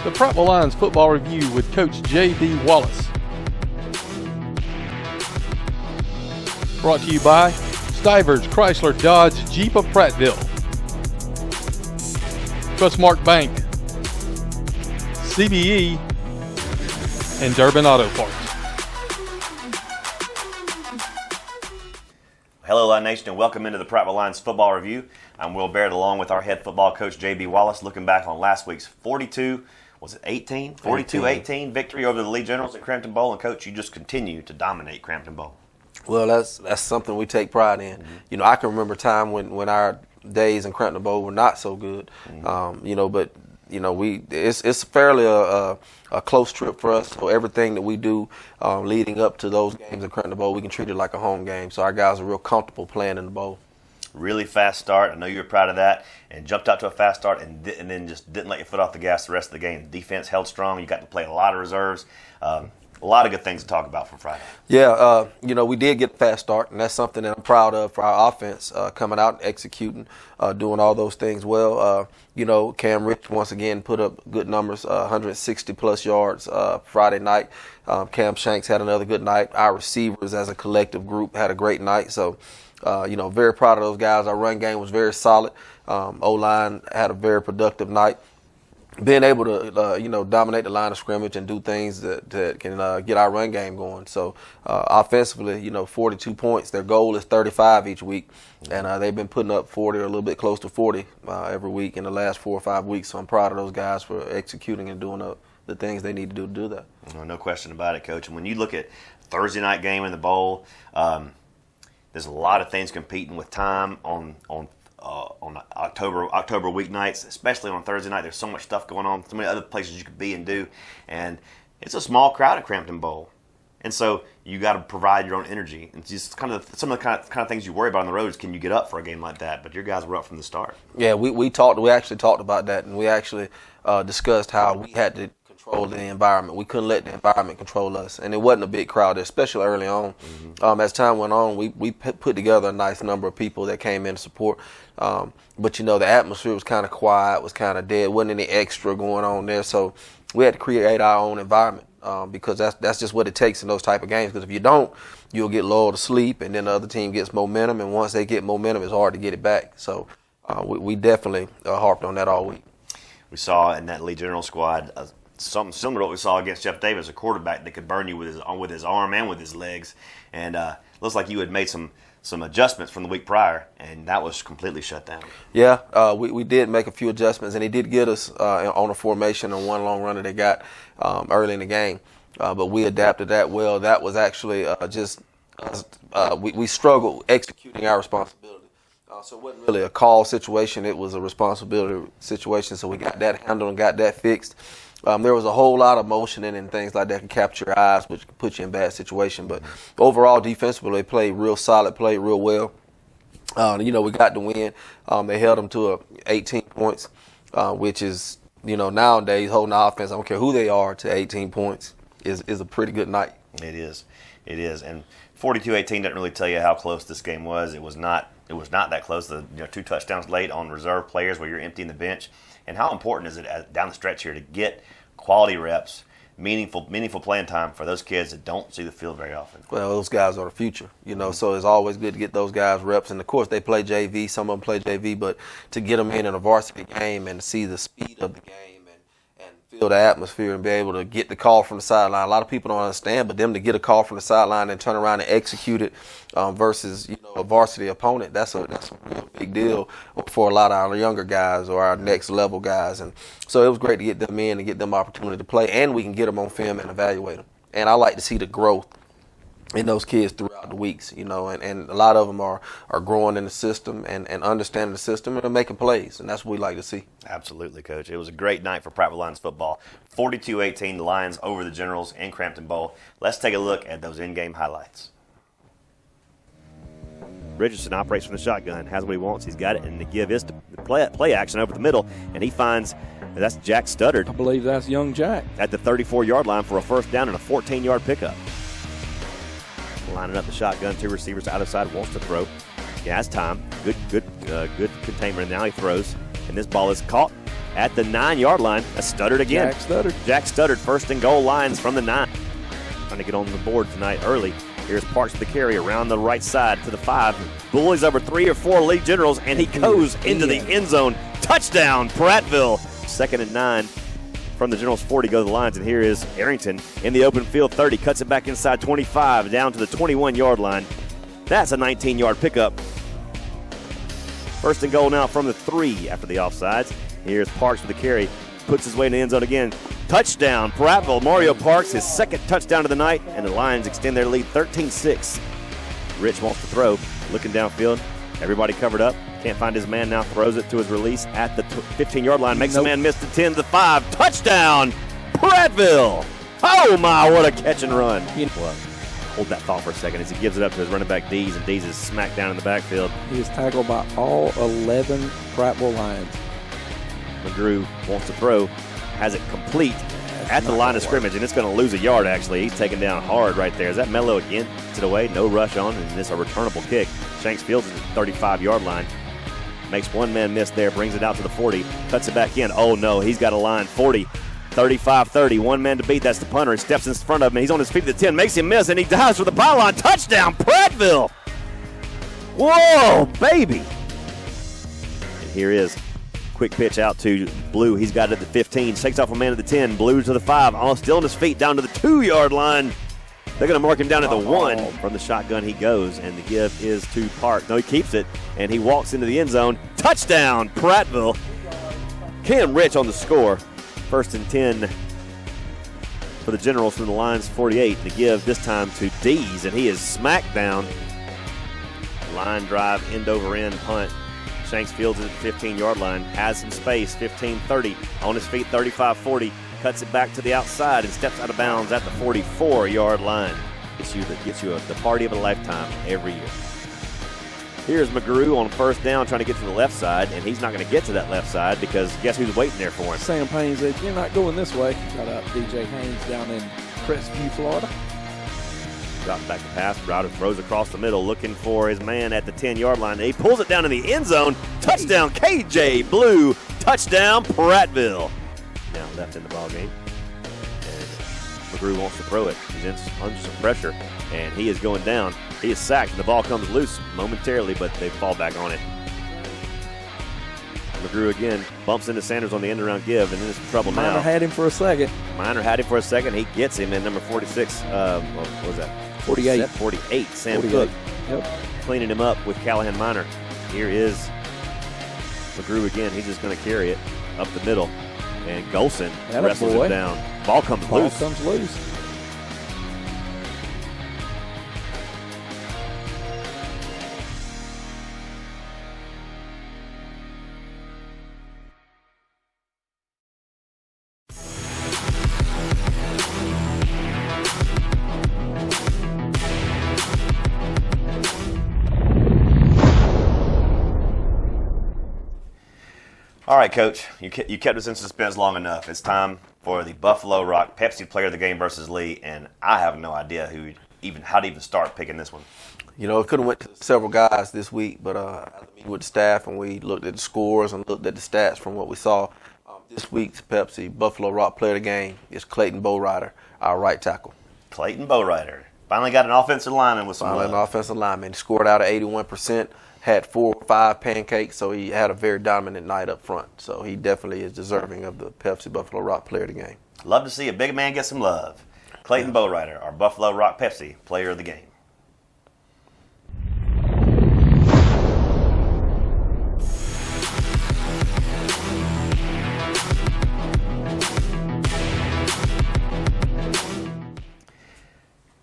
the Prattville Lions Football Review with Coach J.B. Wallace. Brought to you by Stivers Chrysler Dodge Jeep of Prattville, Trustmark Bank, CBE, and Durbin Auto Parts. Hello, Lion Nation, and welcome into the Prattville Lions Football Review. I'm Will Barrett, along with our head football coach, J.B. Wallace, looking back on last week's 42-18 victory over the Lee Generals at Crampton Bowl. And, Coach, you just continue to dominate Crampton Bowl. Well, that's something we take pride in. Mm-hmm. You know, I can remember a time when our days in Crampton Bowl were not so good. Mm-hmm. But it's fairly a close trip for us. So everything that we do leading up to those games in Crampton Bowl, we can treat it like a home game. So our guys are real comfortable playing in the bowl. Really fast start. I know you were proud of that, and jumped out to a fast start, and then just didn't let your foot off the gas the rest of the game. Defense held strong. You got to play a lot of reserves. A lot of good things to talk about from Friday. Yeah, we did get a fast start, and that's something that I'm proud of for our offense, coming out and executing, doing all those things well. Cam Rich once again put up good numbers, 160-plus yards Friday night. Cam Shanks had another good night. Our receivers as a collective group had a great night. So, very proud of those guys. Our run game was very solid. O-line had a very productive night. Being able to, dominate the line of scrimmage and do things that can get our run game going. So, offensively, 42 points. Their goal is 35 each week, and they've been putting up 40 or a little bit close to 40 every week in the last 4 or 5 weeks. So I'm proud of those guys for executing and doing the things they need to do that. No question about it, Coach. And when you look at Thursday night game in the bowl, there's a lot of things competing with time on October weeknights, especially on Thursday night. There's so much stuff going on, so many other places you could be and do, and it's a small crowd at Crampton Bowl, and so you got to provide your own energy. And just kind of some of the kind of things you worry about on the road is, can you get up for a game like that? But your guys were up from the start. Yeah, we actually talked about that, and we actually discussed how we had to control the environment. We couldn't let the environment control us, and it wasn't a big crowd, especially early on. Mm-hmm. As time went on, we put together a nice number of people that came in to support. But the atmosphere was kind of quiet, was kind of dead, wasn't any extra going on there. So we had to create our own environment because that's just what it takes in those type of games. Because if you don't, you'll get lulled to sleep, and then the other team gets momentum, and once they get momentum, it's hard to get it back. So we definitely harped on that all week. We saw in that Lee General squad something similar to what we saw against Jeff Davis, a quarterback that could burn you with his arm and with his legs. And looks like you had made some adjustments from the week prior, and that was completely shut down. Yeah, we did make a few adjustments, and he did get us on a formation on one long runner they got early in the game. But we adapted that well. That was actually we struggled executing our responsibility. So it wasn't really a call situation. It was a responsibility situation. So we got that handled and got that fixed. There was a whole lot of motion and things like that can capture your eyes, which can put you in a bad situation. But overall, defensively, they played real solid, played real well. We got the win. They held them to 18 points, which is, nowadays holding the offense, I don't care who they are, to 18 points is a pretty good night. It is. And 42-18 doesn't really tell you how close this game was. It was not that close. 2 touchdowns late on reserve players where you're emptying the bench. And how important is it down the stretch here to get quality reps, meaningful playing time for those kids that don't see the field very often? Well, those guys are the future, so it's always good to get those guys reps. And, of course, they play JV. Some of them play JV, but to get them in a varsity game and to see the speed of the game and feel the atmosphere and be able to get the call from the sideline. A lot of people don't understand, but them to get a call from the sideline and turn around and execute it versus, a varsity opponent, that's a real big deal for a lot of our younger guys or our next level guys. And so it was great to get them in and get them opportunity to play, and we can get them on film and evaluate them. And I like to see the growth in those kids throughout the weeks, and a lot of them are growing in the system and understanding the system and are making plays, and that's what we like to see. Absolutely, Coach. It was a great night for Prattville Lions football. 42-18, the Lions over the Generals in Crampton Bowl. Let's take a look at those in-game highlights. Richardson operates from the shotgun, has what he wants, he's got it, and the give is to play action over the middle, and he finds that's Jack Studdard. I believe that's young Jack. At the 34-yard line for a first down and a 14-yard pickup. Lining up the shotgun, 2 receivers out of side, wants to throw. He has time. Good containment, and now he throws. And this ball is caught at the 9-yard line. That's stuttered again. Jack stuttered. First and goal lines from the 9. Trying to get on the board tonight early. Here's Parks with the carry around the right side to the 5. Bullies over 3 or 4 lead generals, and he goes into the end zone. Touchdown, Prattville. 2nd and 9 from the Generals 40. Go to the lines, and here is Arrington in the open field. 30, cuts it back inside 25, down to the 21-yard line. That's a 19-yard pickup. First and goal now from the 3 after the offsides. Here's Parks with the carry. Puts his way in the end zone again. Touchdown, Prattville. Mario Parks, his 2nd touchdown of the night, and the Lions extend their lead 13-6. Rich wants to throw, looking downfield. Everybody covered up. Can't find his man now. Throws it to his release at the 15-yard line. Makes the man miss the 10 to the 5. Touchdown, Prattville. Oh, my, what a catch and run. Well, hold that thought for a second as he gives it up to his running back, Dees, and Dees is smacked down in the backfield. He is tackled by all 11 Prattville Lions. McGrew wants to throw. Has it complete at the line of scrimmage, and it's going to lose a yard, actually. He's taken down hard right there. Is that Mello again? Gets it away. No rush on, and this is a returnable kick. Shanks fields it at the 35-yard line. Makes one man miss there, brings it out to the 40, cuts it back in. Oh, no, he's got a line. 40, 35-30. One man to beat. That's the punter. He steps in front of him. He's on his feet to the 10, makes him miss, and he dives for the pylon. Touchdown, Prattville. Whoa, baby. And here is quick pitch out to Blue. He's got it at the 15. Shakes off a man at the 10. Blue to the 5. Almost still on his feet down to the 2-yard line. They're going to mark him down at the 1. From the shotgun he goes, and the give is to Park. No, he keeps it, and he walks into the end zone. Touchdown, Prattville. Cam Rich on the score. 1st and 10 for the Generals from the Lions 48. The give this time to Dees, and he is smacked down. Line drive, end over end punt. Shanks fields it at the 15-yard line, has some space, 15-30, on his feet, 35-40, cuts it back to the outside and steps out of bounds at the 44-yard line. Gets you the party of a lifetime every year. Here's McGrew on 1st down trying to get to the left side, and he's not going to get to that left side because guess who's waiting there for him? Sam Payne said, "You're not going this way." Shout out DJ Haynes down in Crestview, Florida. Drops back to pass. Browder throws across the middle, looking for his man at the 10-yard line. He pulls it down in the end zone. Touchdown, KJ Blue. Touchdown, Prattville. Now left in the ball game. And McGrew wants to throw it. He's under some pressure, and he is going down. He is sacked, and the ball comes loose momentarily, but they fall back on it. McGrew again bumps into Sanders on the end-around give, and then it's trouble now. Minor had him for a second. He gets him, and number 46, what was that? 48. 48, Sam 48. Cook. Yep. Cleaning him up with Callahan Minor. Here is McGrew again. He's just going to carry it up the middle. And Golson wrestles it down. Ball comes loose. All right, Coach, you kept us in suspense long enough. It's time for the Buffalo Rock Pepsi Player of the Game versus Lee, and I have no idea how to even start picking this one. You know, it could have went to several guys this week, but I mean, with the staff, and we looked at the scores and looked at the stats from what we saw. This week's Pepsi Buffalo Rock Player of the Game is Clayton Bowrider, our right tackle. Clayton Bowrider. Finally got an offensive lineman with some love. An offensive lineman. He scored out of 81%. Had 4 or 5 pancakes, so he had a very dominant night up front. So he definitely is deserving of the Pepsi Buffalo Rock Player of the Game. Love to see a big man get some love. Clayton Bowrider, our Buffalo Rock Pepsi Player of the Game.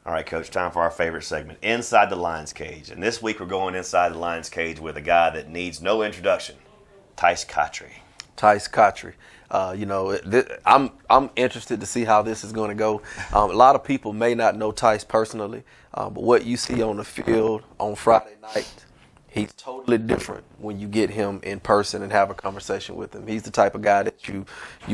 All right, Coach, time for our favorite segment, Inside the Lions Cage. And this week we're going inside the Lions Cage with a guy that needs no introduction, Tyce Khatri. Tyce Khatri. I'm interested to see how this is going to go. A lot of people may not know Tyce personally, but what you see on the field on Friday night, he's totally different when you get him in person and have a conversation with him. He's the type of guy that you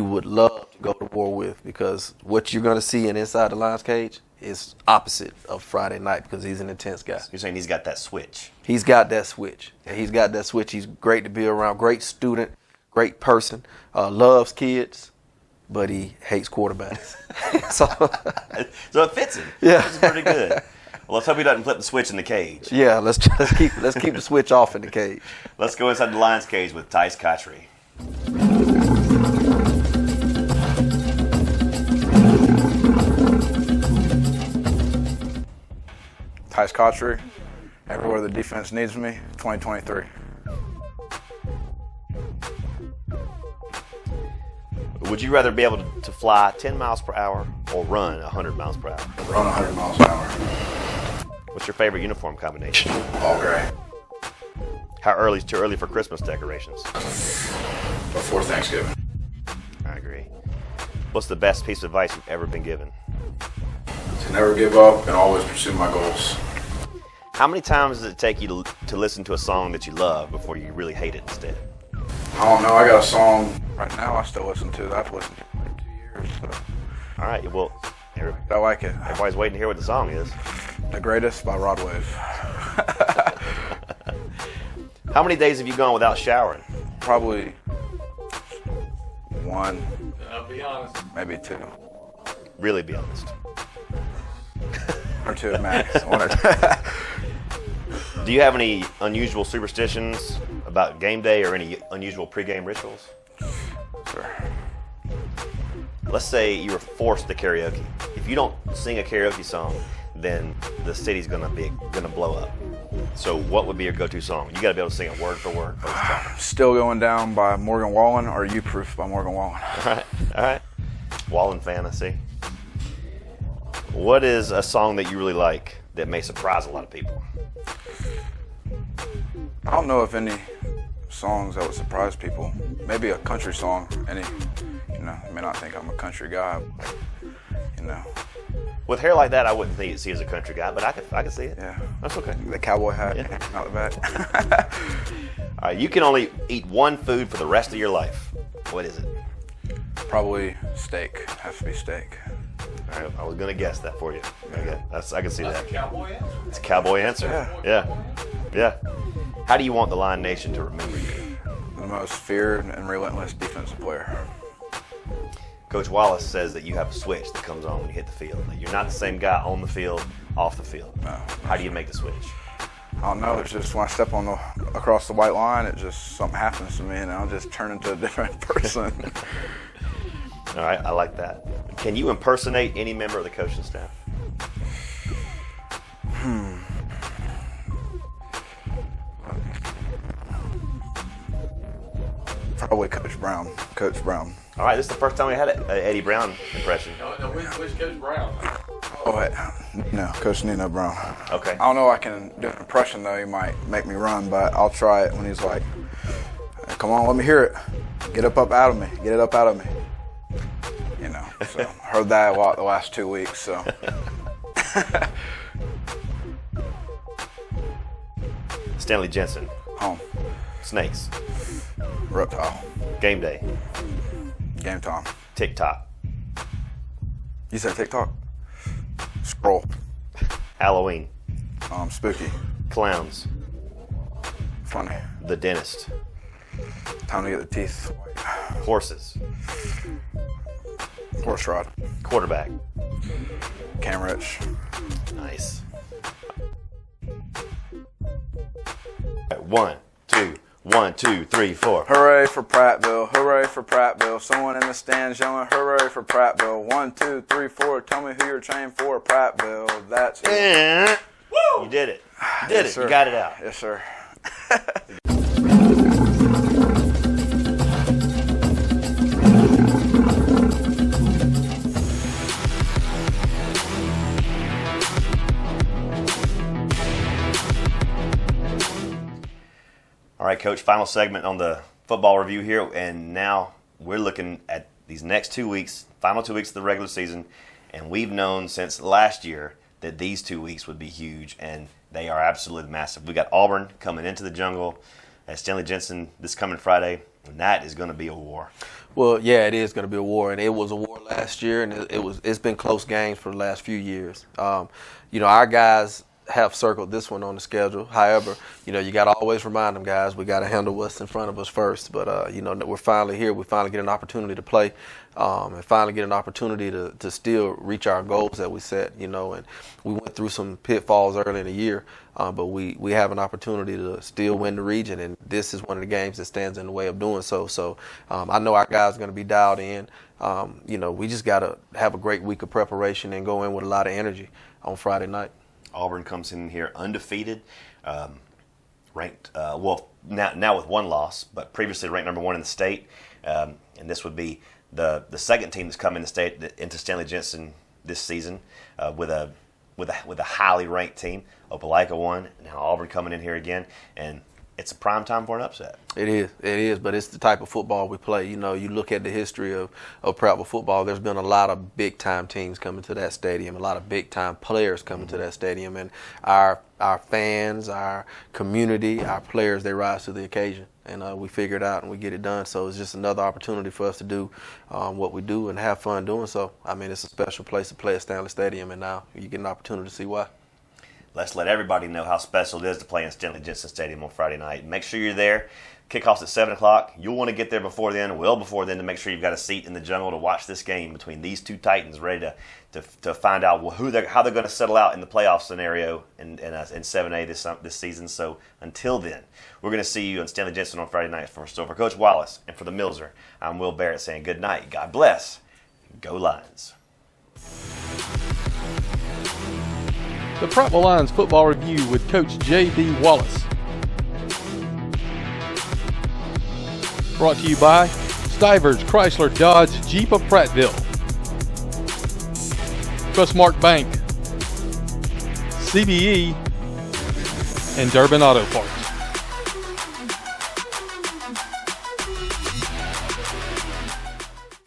would love to go to war with, because what you're going to see in Inside the Lions Cage is opposite of Friday night, because he's an intense guy. You're saying he's got that switch. He's got that switch. He's great to be around, great student, great person, loves kids, but he hates quarterbacks. So it fits him. Yeah. It's pretty good. Well, let's hope he doesn't flip the switch in the cage. Yeah, let's keep the switch off in the cage. Let's go inside the Lions cage with Tyce Khatri. Tyce Khatri, everywhere the defense needs me, 2023. Would you rather be able to fly 10 miles per hour or run 100 miles per hour? Run 100 miles an hour. What's your favorite uniform combination? All gray. How early is too early for Christmas decorations? Before Thanksgiving. I agree. What's the best piece of advice you've ever been given? To never give up and always pursue my goals. How many times does it take you to listen to a song that you love before you really hate it instead? I don't know. I got a song right now I still listen to that I've listened to for like 2 years. So All right, well, I like it. everybody's waiting to hear what the song is. The Greatest by Rod Wave. How many days have you gone without showering? Probably 1, I'll be honest. maybe 2. Really be honest. Or 2 at max. 1 or 2. Do you have any unusual superstitions about game day or any unusual pregame rituals? Sure. Let's say you were forced to karaoke. If you don't sing a karaoke song, then the city's gonna blow up. So what would be your go-to song? You gotta be able to sing it word for word. Still Going Down by Morgan Wallen or You Proof by Morgan Wallen. All right. Wallen fan, I see. What is a song that you really like that may surprise a lot of people? I don't know if any songs that would surprise people. Maybe a country song. You may not think I'm a country guy, but, With hair like that, I wouldn't see it as a country guy, but I could see it. yeah. That's okay. The cowboy hat, Yeah. not the back. All right, you can only eat one food for the rest of your life. What is it? Probably steak. Has to be steak. All right, I was gonna guess that for you. Okay, I can see that. Cowboy answer. It's a cowboy answer. Yeah. How do you want the Lion Nation to remember you? The most feared and relentless defensive player. Coach Wallace says that you have a switch that comes on when you hit the field. That you're not the same guy on the field, off the field. No. How do you make the switch? I don't know. It's just when I step across the white line, something happens to me, and I'll just turn into a different person. All right, I like that. Can you impersonate any member of the coaching staff? Probably Coach Brown. Coach Brown. All right, this is the first time we had an Eddie Brown impression. No, which Coach Brown? Oh wait, no, Coach Nino Brown. Okay. I don't know if I can do an impression though. He might make me run, but I'll try it when he's like, "Come on, let me hear it. Get up out of me. Get it up out of me." So heard that a lot the last 2 weeks. So Stanley Jensen, home, Snakes, reptile, Game Day, game time. TikTok, You said TikTok? Scroll. Halloween, Spooky. Clowns, Funny. The Dentist, Time to get the teeth. Horses, Horse rod. Quarterback. Cam Rich. Nice. All right, 1, 2, 3, 4. Hooray for Prattville. Hooray for Prattville. Someone in the stands yelling, hooray for Prattville. 1, 2, 3, 4. Tell me who you're trained for. Prattville. That's it. Yeah. You did it. You did Yes, it. sir. You got it out. Yes, sir. All right, Coach, final segment on the football review here, and now we're looking at these next 2 weeks, final 2 weeks of the regular season, and we've known since last year that these 2 weeks would be huge, and they are absolutely massive. We got Auburn coming into the jungle at Stanley Jensen this coming Friday, and that is going to be a war. Well, yeah, it is going to be a war, and it was a war last year, and it's been close games for the last few years. Our guys have circled this one on the schedule. However, you got to always remind them, guys, we got to handle what's in front of us first. But, we're finally here. We finally get an opportunity to play and finally get an opportunity to still reach our goals that we set, and we went through some pitfalls early in the year, but we have an opportunity to still win the region, and this is one of the games that stands in the way of doing so. So I know our guys are going to be dialed in. We just got to have a great week of preparation and go in with a lot of energy on Friday night. Auburn comes in here undefeated, ranked now with one loss, but previously ranked number 1 in the state, and this would be the second team that's come in the state into Stanley Jensen this season with a highly ranked team. Opelika won, now Auburn coming in here again, and it's a prime time for an upset. It is, but it's the type of football we play. You look at the history of Prattville football, there's been a lot of big-time teams coming to that stadium, a lot of big-time players coming to that stadium, and our fans, our community, our players, they rise to the occasion, and we figure it out and we get it done. So it's just another opportunity for us to do what we do and have fun doing so. I mean, it's a special place to play at Stanley Stadium, and now you get an opportunity to see why. Let's let everybody know how special it is to play in Stanley Jensen Stadium on Friday night. Make sure you're there. Kickoff's at 7 o'clock. You'll want to get there before then, well before then, to make sure you've got a seat in the jungle to watch this game between these two Titans, ready to find out how they're going to settle out in the playoff scenario in 7A this season. So until then, we're going to see you in Stanley Jensen on Friday night. So for Coach Wallace and for the Millser, I'm Will Barrett saying good night. God bless. Go Lions. The Prattville Lions Football Review with Coach J.B. Wallace. Brought to you by Stivers Chrysler Dodge Jeep of Prattville, Trustmark Bank, CBE, and Durbin Auto Parts.